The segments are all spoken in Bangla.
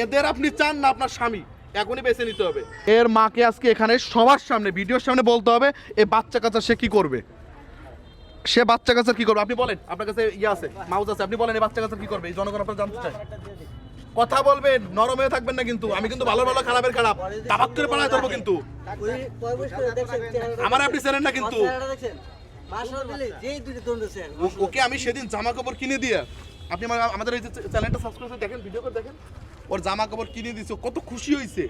এদের আপনি চান না আপনার স্বামী, এখনই বেছে নিতে হবে। এর মাকে আজকে এখানে সবার সামনে ভিডিওর সামনে বলতে হবে এই বাচ্চা কাচ্চা সে কি করবে, সে বাচ্চা কাচ্চা কি করবে। আপনি বলেন, আপনার কাছে ইয়ে আছে, মাউস আছে, আপনি বলেন এই বাচ্চা কাচ্চা কি করবে, এই জনগণ আপনার জানতে চায়। কথা বলবেন, নরম হয়ে থাকবেন না কিন্তু। আমি কিন্তু ভালো ভালো খারাপের খারাপ তাবাক করে পাড়ায় ধরবো কিন্তু। আমার আপনি চেনেন না কিন্তু। ওকে আমি সেদিন জামা কাপড় কিনে দিয়ে, আপনি আমাদের এই যে চ্যানেলটা সাবস্ক্রাইব করে দেখেন, ভিডিও করে দেখেন, ওর জামা কাপড় কিনে দিয়েছে, কত খুশি হয়েছে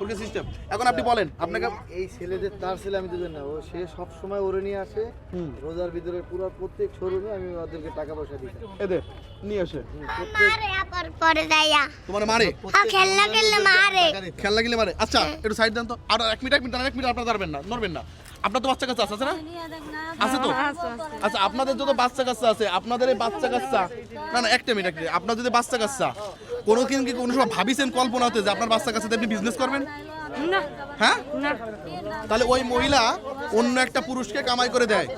ওকে সিস্টেম। এখন আপনি বলেন, আপনাকে এই ছেলেদের তার ছেলে আমি দুজন না, ও সে সব সময় ওরে নিয়ে আসে রোজার ভিতরে পুরো প্রত্যেক শোরুমে আমি ওদেরকে টাকা পয়সা দিই, এদের নিয়ে আসে তোমার মারে, খেলনা খেললে মারে, খেলনা গেলে মারে। আচ্ছা একটু সাইড দেন তো, আর এক মিনিট আপনারা ধরবেন না, নড়বেন না। আপনার তো বাচ্চা কাচ্চা আছে না? আছে তো। আচ্ছা আপনাদের যত বাচ্চা কাচ্চা আছে, আপনাদের এই বাচ্চা কাচ্চা, না না একটা মিনিট, আপনার যদি বাচ্চা কাচ্চা কোনোদিন কি কোনো সময় ভাবিছেন কল্পনা হতে যে আপনার বাচ্চা কাচ্চাতে আপনি বিজনেস করবেন? না হ্যাঁ, না। তাহলে ওই মহিলা অন্য একটা পুরুষকে কামাই করে দেয়,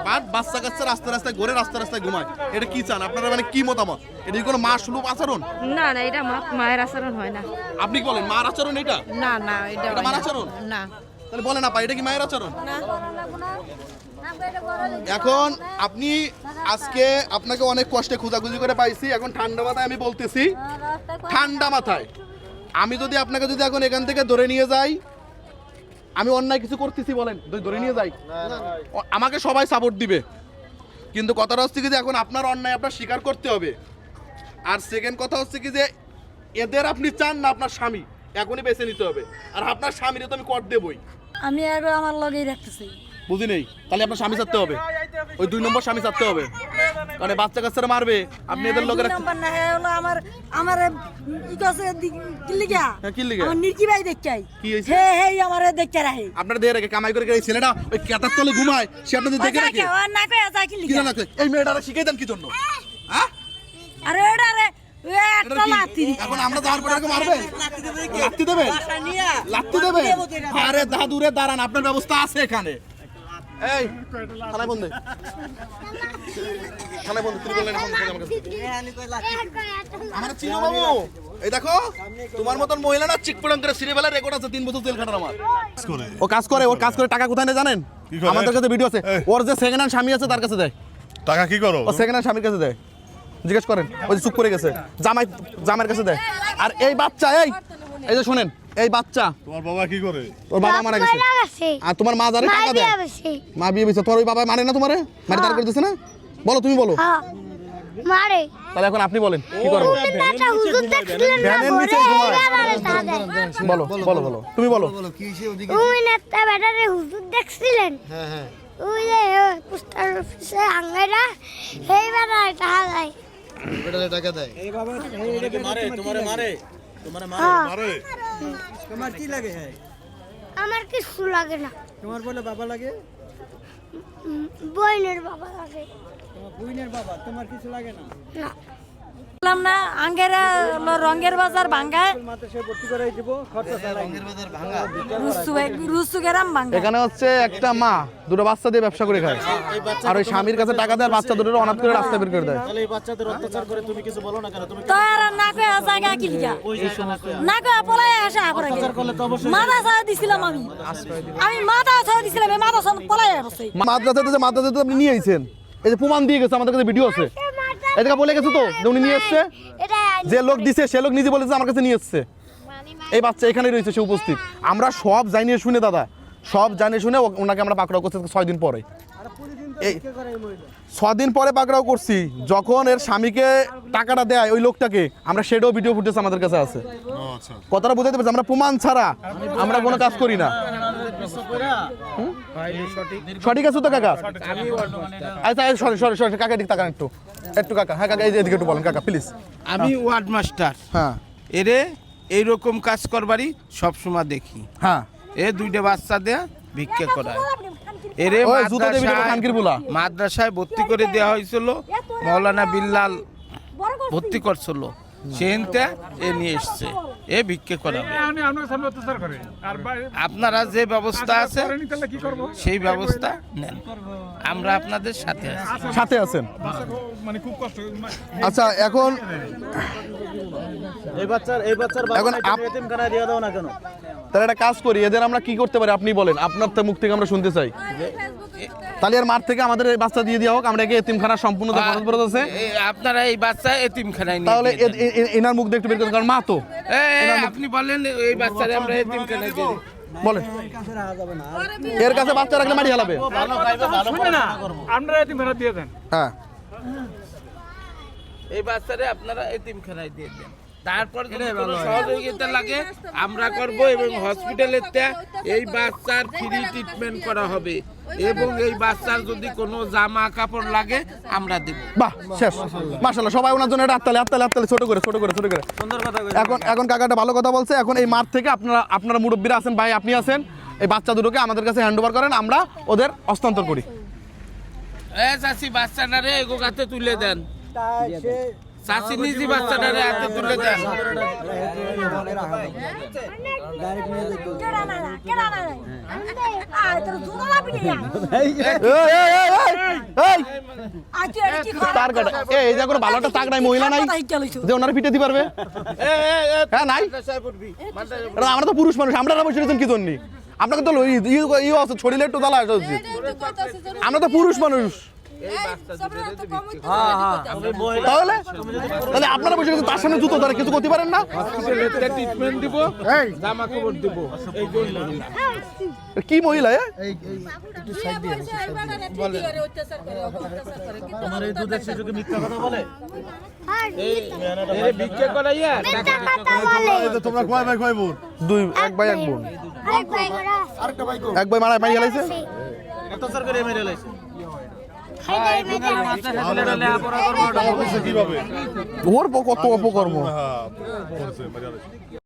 বাট বাচ্চা কাচ্চা রাস্তায় রাস্তায় ঘুরে রাস্তায় রাস্তায় ঘুমায়। এটা কি চান আপনারা, মানে কি মতামত? এটা কি কোনো মা সুলভ আচরণ? না না, এটা মায়ের আচরণ হয় না। আপনি কি বলেন মার আচরণ এটা? না না, এটা মার আচরণ না। তাহলে বলেন আপা, এটা কি মায়ের আচরণ? এখন আপনি আজকে আপনাকে অনেক কষ্টে খোঁজাখুঁজি করে পাইছি, এখন ঠান্ডা মাথায় আমি বলতেছি, ঠান্ডা মাথায় আমি যদি আপনাকে যদি এখন এখান থেকে ধরে নিয়ে যাই, আমি অন্যায় কিছু করতেছি বলেন, ধরে নিয়ে যাই, আমাকে সবাই সাপোর্ট দিবে, কিন্তু কথাটা হচ্ছে কি যে এখন আপনার অন্যায় আপনার স্বীকার করতে হবে। আর সেকেন্ড কথা হচ্ছে কি যে এদের আপনি চান না আপনার স্বামী, এখনই বেছে নিতে হবে। আর আপনার স্বামীরে তো আমি কর দেবই, আমি আর আমার লগেই রাখতেছি। বুঝি নেই, তাহলে আপনার স্বামী চাচ্ছে হবে, ওই 2 নম্বর স্বামী চাচ্ছে হবে, মানে বাচ্চা কাচ্চারা মারবে আপনি এদের লোকের নাম্বার না, হ্যাঁ হলো আমার ই কাছে কি লিগা, কি লিগা আমার নির্কি ভাই দেখাই কি হইছে, হে হে আমারে দেখতে রাখে, আপনারা দিয়ে রাখে কামাই করে এই ছেলেটা ওই কেটার তলে ঘুমায়, সে আপনাদের দেখে রাখে না কই আছে কি কি লিগা, না এই মেয়েটারে শিখিয়ে দেন কি জন্য? হ্যাঁ আরে এটা রে একটা লাতি দিছে। এখন আমরা যাওয়ার পরে এরকম মারবে, লাত্তি দেবে, লাত্তি দেবে। আরে দাদুরে দাঁড়ান, আপনার ব্যবস্থা আছে এখানে। এই থানায় বন্ধ, থানায় বন্ধ, তুমি বললেন এখন আমার কাছে আমার চিনো বাবু। এই দেখো তোমার মতন মহিলা না চিকপড়ং করে সিরিয়ালে রেকর্ড আছে 3 বছর জেল খাটার আমার। ও কাজ করে, ওর কাজ করে টাকা কোথায় নেয় জানেন? আমাদের কাছে ভিডিও আছে, ওর যে সেকেন্ড হ্যান্ড স্বামী আছে তার কাছে দেয় টাকা। কি করো? ও সেকেন্ড হ্যান্ড স্বামীর কাছে দেয়, জিজ্ঞেস করেন, ওই যে চুপ করে গেছে, জামাইয়ের কাছে দেয়। আর এই বাচ্চা, এই যে শুনেন, এই বাচ্চা তোমার বাবা কি করে? তোর বাবা মারা গেছে, আর তোমার মা যারে টাকা দেয়, মা বিয়ে দিয়েছে, তোর ওই বাবা মানে না তোমারে, মানে তার করে দিছে না? বলো, তুমি বলো। মারে। তাহলে এখন আপনি বলেন কি করবো? ভ্যানের নিচে ঘুমায়। বলো বলো বলো, তুমি বলো। কি হইছে ওদিকে? ওই নেতা বেটারে হুজুর দেখছিলেন? হ্যাঁ হ্যাঁ, ওই যে পোস্টার অফিসে আঙ্গাইরা এই বেটা টাকা দেয়, বেটালে টাকা দেয়। আরে তোমার কি লাগে? হ্যাঁ, আমার কিছু লাগে না, তোমার বলে বাবা লাগে, বইনের বাবা লাগে। তোমার বুইনের বাবা, তোমার কিছু লাগে না? না, বললাম না আঙ্গেরা রঙের বাজার ভাঙ্গায়, মাতে সে ভর্তি করাই দিব, খরচা চালাই। রঙের বাজার ভাঙা, রুসু গেরাম ভাঙ্গা। এখানে হচ্ছে একটা মা দুটো বাচ্চা দিয়ে ব্যবসা করে খায়, আর ওই স্বামীর কাছে টাকা দেয়, আর বাচ্চা দুটো অনাথ করে রাস্তায় বের করে দেয়। তাহলে এই বাচ্চাদের অত্যাচার করে তুমি কিছু বলো না কেন? তুমি তো আর না কই জায়গা কি লিগা, না কই পলাই আসা করে মাথা ছাড়া দিছিলাম আমি মাথা ছাড়া দিছিলাম, এই মাথা ছাড়া পলাই আসছে। মাদ্রাসাতে আপনি নিয়ে আইছেন, এই যে প্রমাণ দিয়ে গেছে, আমাদের কাছে ভিডিও আছে, এদিকে বলে গেছে তো যে উনি নিয়ে এসছে, যে লোক দিছে সে লোক নিজে বলেছে আমার কাছে নিয়ে এসছে। এই বাচ্চা এখানে রয়েছে, সে উপস্থিত। আমরা সব জানিয়ে শুনে দাদা, সব জানিয়ে শুনে ওনাকে আমরা পাকড়াও করছি 6 দিন পরে। এই 6 দিন পরে পাকড়াও করছি, যখন এর স্বামীকে টাকাটা দেয় ওই লোকটাকে, আমরা সেটাও ভিডিও ফুটেজ আমাদের কাছে আছে। আচ্ছা, কথাটা বুঝাতে পারছি, আমরা প্রমাণ ছাড়া আমরা কোনো কাজ করি না। সঠিক আছে তো কাকা? আচ্ছা সরি কাকা, দিক তাকান একটু একটু কাকা। হ্যাঁ কাকা, এদিকে একটু বলেন কাকা প্লিজ। আমি ওয়ার্ড মাস্টার, হ্যাঁ এরে এইরকম কাজ করবারই সবসময় দেখি। হ্যাঁ, এ 2টা বাচ্চা দেয়া ভিক্ষা করায়। এরে ওই জুতো দেবি খানকির বুলা মাদ্রাসায় ভর্তি করে দেওয়া হয়েছিল, মৌলানা বিল্লাল ভর্তি করছিল। সেখানটা এ নিয়ে এসছে, এ ভিক্ষে করাবে। আপনারা যে ব্যবস্থা আছে সেই ব্যবস্থা নেন, আমরা আপনাদের সাথে আছি। সাথে আছেন? আচ্ছা, এখন এই বাচ্চার এখন এতিমখানায় দিয়ে দাও না কেন? তাহলে একটা কাজ করি, এদের আমরা কি করতে পারি আপনি বলেন, আপনার তো মুখ থেকে আমরা শুনতে চাই। তাহলে আর মাঠ থেকে আমাদের এই বাচ্চা দিয়ে দেওয়া হোক, আমরা একে এতিমখানা সম্পূর্ণ খরচ আছে। আপনারা এই বাচ্চা এতিমখানায় নিয়ে তাহলে দিয়ে দেন। এনার মুখ দিয়ে একটু বের করুন, কারণ মা তো আপনি বলেন এই বাচ্চারা আমরা এতিমখানায় দিয়ে দিই। বলেন এর কাছে বাচ্চা রাখলে মাটি হালাবে। আপনারা এতিমখানা দিয়ে দেন। হ্যাঁ, এই বাচ্চারে আপনারা এতিমখানায় দিয়ে দেন। তারপর যদি কোনো সহযোগিতা লাগে আমরা করব, এবং হসপিটালের এই বাচ্চার ফ্রি ট্রিটমেন্ট করা হবে, এবং এই বাচ্চার যদি কোনো জামা কাপড় লাগে আমরা দেব। বাহ, শেষ। মাশাআল্লাহ, সবাই ওনার জন্য একটা হাততালি ছোট করে। এখন কাকাটা ভালো কথা বলছে। এখন এই মাঠ থেকে আপনারা মুরব্বীরা আছেন, ভাই আপনি আছেন, এই বাচ্চা দুটোকে আমাদের কাছে হ্যান্ড ওভার করেন, আমরা ওদের হস্তান্তর করি। চাচি বাচ্চাটারে এগোগাতে তুলে দেন, চাচি নিজে বাচ্চাটারে হাতে তুলে দেন। তার কাটা এই যে কোনো ভালো একটা চাক নাই, মহিলা নাই যে ওনারা পিটে দিতে পারবে? হ্যাঁ, নাই। আমরা তো পুরুষ মানুষ, আমরা বসে রয়েছেন কি জন্য? আপনাকে তো ছড়িলে একটু তালা আসা উচিত। আমরা তো পুরুষ মানুষ। তাহলে আপনারা বসে গেছেন, তার সামনে জুতো ধরে কিছু করতে পারেন না? ট্রিটমেন্ট দিব, জামা কাপড় দিব। এই জন্য কি মহিলা? আমার এই দুধের শিশুকে মিথ্যা কথা বলে? ভিক্ষে করাইয়া তোমরা কয় ভাই কয় বোন? এক ভাই এক বোন। এক ভাই মারি গেলাইছে। অত্যাচার করে মেরে লাইছে। কিভাবে ওর কত অপকর্ম। হ্যাঁ